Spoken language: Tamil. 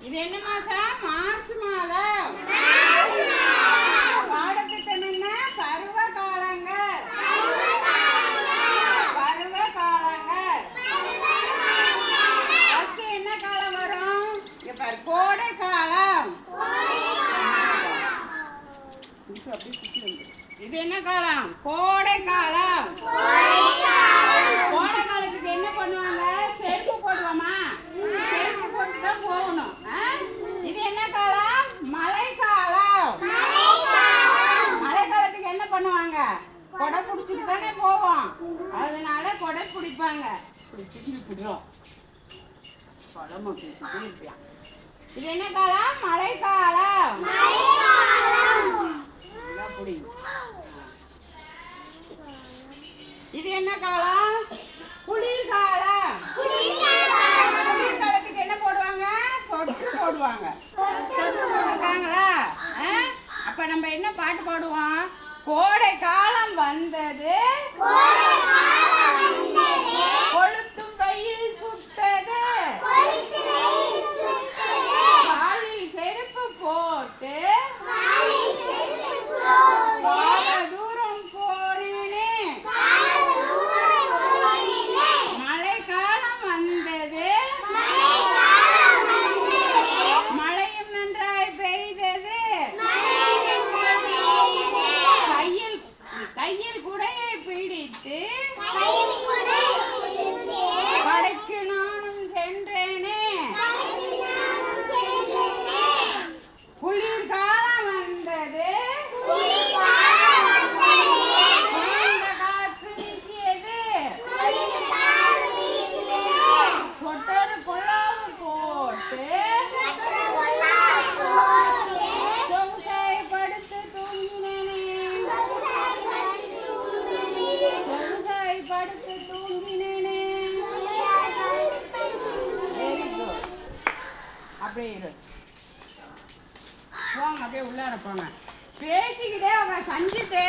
இது என்ன மாசம்? மார்ச் மாதம். பாடத்திட்டம் என்ன? பருவ காலங்கள். பருவ காலங்கள். ஃபர்ஸ்ட் என்ன காலம் வரும்? இங்க பாரு, கோடை காலம். இது என்ன காலம்? கோடை காலம். கோடை காலத்துக்கு என்ன பண்ணுவாங்க? செருப்பு போடுவோமா? செருப்பு போட்டு தான் போகணும். இது என்ன காலம்? மழை காலம். மழை காலத்துக்கு என்ன பண்ணுவாங்க? கொடை பிடிச்சிட்டு தானே போவோம். அதனால கொடை பிடிப்பாங்க. பிடிச்சிடும் பழமா பேசிட்டே இருப்பியா. இது என்ன காலம்? மழை காலம். இது என்ன காலம்? குளிர்காலம். குளிர்காலத்துக்கு என்ன போடுவாங்க? சொட்டு போடுவாங்க. சொட்டு போட்டிருக்காங்களா? அப்ப நம்ம என்ன பாட்டு பாடுவோம்? கோடை காலம் வந்தது, கொளுத்தும் வெயில் சுட்டது, காலில் செருப்பு போட்டு தூரம் போனேனே. மழை காலம் வந்தது, மழையும் நன்றாய் பெய்தது, கையில் குடையை பிடித்து கடைக்கு நானும் சென்றேனே. குளிர்காலம் வந்தது, காற்று வீசியது, சொட்டரு கொள்ளாவு போட்டு சொகுசாய் படுத்து தூங்கினேனே. சொகுசாய் படுத்து தூங்கினேனே. Very good. அப்படியே இரு. போங்க, அப்படியே உள்ளார போங்க. பேசிக்கிட்டே அவங்க சஞ்சிட்டு